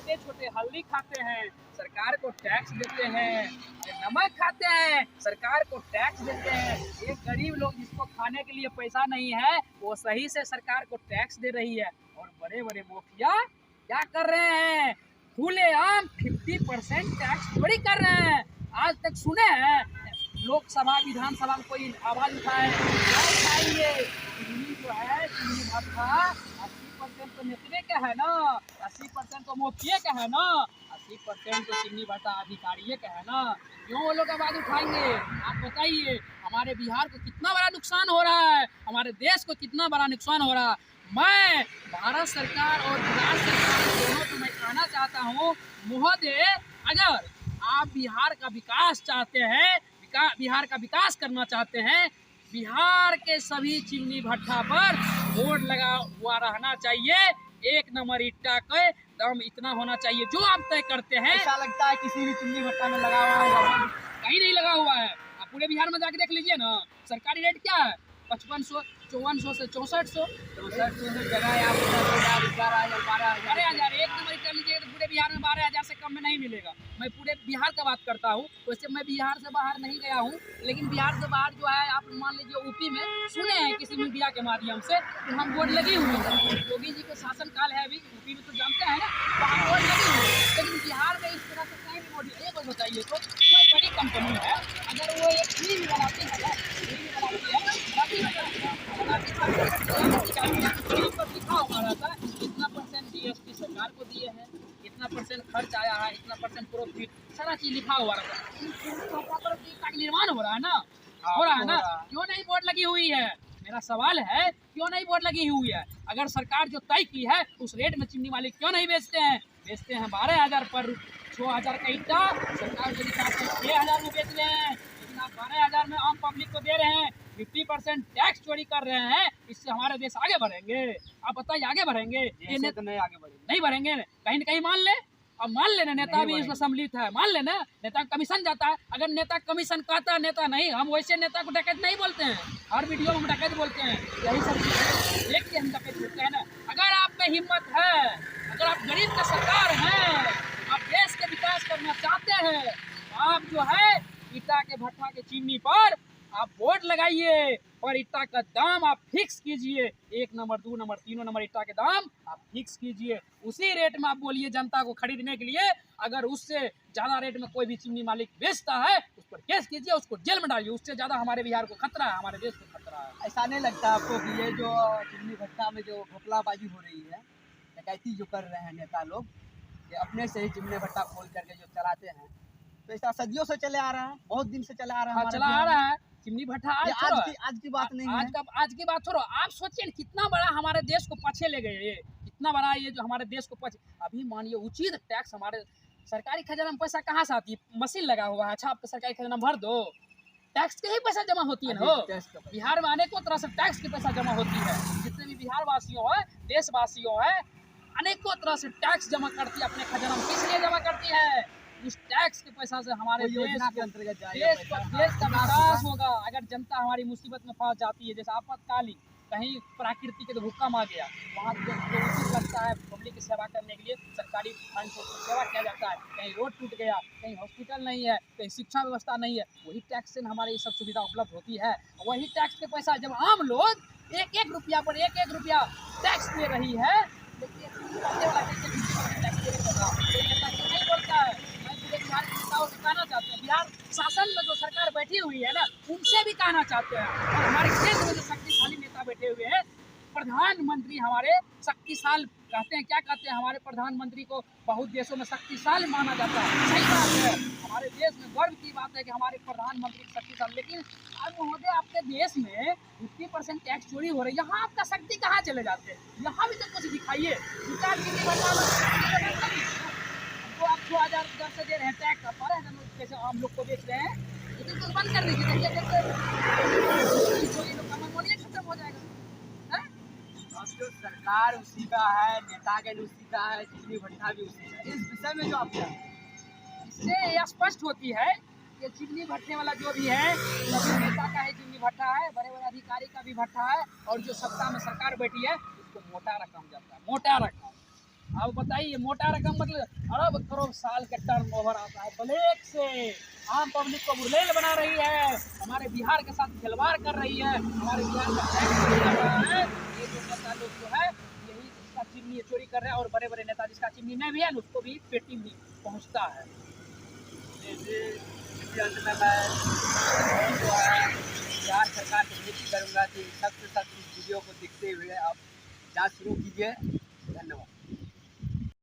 छोटे छोटे हल्दी खाते हैं, सरकार को टैक्स देते हैं। नमक खाते हैं, सरकार को टैक्स देते हैं। एक गरीब लोग जिसको खाने के लिए पैसा नहीं है, वो सही से सरकार को टैक्स दे रही है। और बड़े बड़े मुखिया क्या कर रहे हैं, खुलेआम 50% टैक्स चोरी कर रहे हैं। आज तक सुने हैं लोकसभा विधानसभा में कोई आवाज उठाए? उठाइए। चीनी जो है, चीनी भट्टा 80% तो नेतवे का है ना, 80% तो मुखिया का है ना, 80% तो चीनी भट्टा अधिकारियों का है ना। क्यों वो लोग आवाज उठाएंगे? आप बताइए, हमारे बिहार को कितना बड़ा नुकसान हो रहा है, हमारे देश को कितना बड़ा नुकसान हो रहा है। मैं भारत सरकार और गुजरात सरकार दोनों को मैं कहना चाहता हूँ, महोदय, अगर आप बिहार का विकास चाहते हैं, बिहार का विकास करना चाहते हैं, बिहार के सभी चिमनी भट्टा पर बोर्ड लगा हुआ रहना चाहिए। एक नंबर ईटा का दाम इतना होना चाहिए जो आप तय करते हैं। ऐसा लगता है किसी भी चिमनी भट्टा में लगा हुआ है? कहीं नहीं लगा हुआ है। आप पूरे बिहार में जाके देख लीजिए ना, सरकारी रेट क्या है, 5500, 5400 से 6400। 6400 में जगह है आप 10,000, 11,000, 12,000। 12,000 एक नंबर कर लीजिएगा तो पूरे बिहार में 12,000 से कम में नहीं मिलेगा। मैं पूरे बिहार का बात करता हूँ, वैसे मैं बिहार से बाहर नहीं गया हूँ, लेकिन बिहार से बाहर जो है, आप मान लीजिए यूपी में सुने हैं किसी मीडिया के माध्यम से कि हम बोर्ड लगी हुई है। योगी जी का शासनकाल है अभी, यूपी में तो जानते हैं ना, वहाँ बोर्ड लगी हुई है। लेकिन बिहार में इस तरह से कहीं भी बोर्ड नहीं। कोई बताइए तो कोई बड़ी कंपनी है, अगर वो एक फ्री भी बनाती है, कितना परसेंट जीएसटी सरकार को दिए हैं, कितना परसेंट खर्च आया है, इतना परसेंट प्रॉफिट, सारा चीज लिखा हुआ रहता है। निर्माण हो रहा है ना, हो रहा है ना। क्यों नहीं बोर्ड लगी हुई है? मेरा सवाल है, क्यों नहीं बोर्ड लगी हुई है? अगर सरकार जो तय की है उस रेट में चिमनी मालिक क्यों नहीं बेचते हैं? बेचते हैं 12,000 पर, 6,000 का ईटा सरकार के हिसाब से 6,000 में बेच रहे हैं, लेकिन आप 12,000 में आम पब्लिक को दे रहे हैं। 50% टैक्स चोरी कर रहे हैं। इससे हमारे देश आगे बढ़ेंगे? आप बताइए, आगे बढ़ेंगे? ये तो नहीं आगे बढ़ेंगे। नहीं बढ़ेंगे, कहीं न कहीं मान ले। अब मान लेना नेता भी इसमें सम्मिलित है, मान लेना नेता कमीशन जाता है। अगर नेता कमीशन कहता है, नेता नहीं, हम वैसे नेता को डकैत नहीं बोलते हैं, हर वीडियो में डकैत बोलते हैं, यही सब चीज़ देख के हम डकैत बोलते हैं ना। अगर आप में हिम्मत है, अगर आप गरीब का सरकार है, आप देश के विकास करना चाहते हैं, तो आप जो है ईटा के भट्टा के चीनी पर आप बोर्ड लगाइए और ईटा का दाम आप फिक्स कीजिए। 1 नंबर, 2 नंबर, 3 नंबर ईटा के दाम आप फिक्स कीजिए। उसी रेट में आप बोलिए जनता को खरीदने के लिए। अगर उससे ज़्यादा रेट में कोई भी चिमनी मालिक बेचता है, उस पर केस कीजिए, उसको जेल में डालिए। उससे ज़्यादा हमारे बिहार को खतरा है, हमारे देश को खतरा है। ऐसा नहीं लगता आपको कि ये जो चिमनी भट्टा में जो घपलाबाजी हो रही है, डकैती जो कर रहे हैं नेता लोग, ये अपने से ही चिमनी भट्टा खोल करके जो चलाते हैं, तो ऐसा सदियों से चले आ रहा है, बहुत दिन से चला आ रहा है। चला आ रहा है चिमनी भट्टा। आज की बात नहीं है। आज की बात छोड़ो, आप सोचिए कितना बड़ा हमारे देश को पीछे ले गए। ये कितना बड़ा, ये जो हमारे देश को पीछे, अभी मानिए उचित टैक्स हमारे सरकारी खजाना में पैसा कहाँ से आती है? मशीन लगा हुआ है, अच्छा आपके सरकारी खजाना भर दो, टैक्स के ही पैसा जमा होती है ना। बिहार में अनेकों तरह से टैक्स के पैसा जमा होती है। जितने भी बिहार वासियों है, देशवासियों है, अनेकों तरह से टैक्स जमा करती है अपने खजाना में। किस लिए जमा करती है? उस टैक्स के पैसा से हमारे देश के अंतर्गत देश का विकास होगा। अगर जनता हमारी मुसीबत में फंस जाती है, जैसे आपातकालीन कहीं प्राकृतिक तो भूकंप आ गया, वहाँ जो उचित लगता है पब्लिक की सेवा करने के लिए सरकारी फंड से सेवा किया जाता है। कहीं रोड टूट गया, कहीं हॉस्पिटल नहीं है, कहीं शिक्षा व्यवस्था नहीं है, वही टैक्स से हमारे ये सब सुविधा उपलब्ध होती है। वही टैक्स के पैसा जब आम लोग एक एक रुपया पर एक एक रुपया टैक्स दे रही है, लेकिन नहीं बोलता है। बिहार के नेताओं से कहना चाहते हैं, बिहार शासन में जो सरकार बैठी हुई है ना, उनसे भी कहना चाहते हैं। और हमारे केंद्र में जो शक्तिशाली नेता बैठे हुए हैं, प्रधानमंत्री हमारे शक्तिशाली कहते हैं, क्या कहते हैं, हमारे प्रधानमंत्री को बहुत देशों में शक्तिशाली माना जाता है। सही बात है, हमारे देश में गर्व की बात है कि हमारे प्रधानमंत्री शक्तिशाली। लेकिन अब महोदय आपके देश में 50% टैक्स चोरी हो रही है, यहाँ आपका शक्ति कहाँ चले जाते हैं? यहाँ भी तो कुछ दिखाइए। तो आप 6,000 से दे रहे हैं टैक्स, 12,000 जैसे आम लोग को बेच रहे हैं, लेकिन तो बंद कर दीजिए, खत्म हो जाएगा। अब जो सरकार उसी का है, नेतागण उसी का है, चिमनी भट्टा भी उसी का है। इस विषय में जो आप इससे यह स्पष्ट होती है कि चिमनी भट्टे वाला जो भी है, सभी नेता का है चिमनी भट्टा है, बड़े बड़े अधिकारी का भी भट्टा है, और जो सत्ता में सरकार बैठी है उसको मोटा रकम जाता है, मोटा रकम। अब बताइए मोटा रकम मतलब अरब करोड़ साल का टर्न ओवर आता है ब्लैक से। आम पब्लिक को बुलेल बना रही है, हमारे बिहार के साथ खिलवाड़ कर रही है, हमारे बिहार का टैक्स चोरी कर रहा है। ये जो नेता लोग जो है यही इसका चिमनी चोरी कर रहे हैं, और बड़े बड़े नेता जिसका चिमनी में भी है उसको भी पेटी भी पहुँचता है। इसी अंत में मैं जो है बिहार सरकार से विनती करूँगा कि सख्त से सख्त इस वीडियो को देखते हुए आप जाँच शुरू कीजिए। धन्यवाद।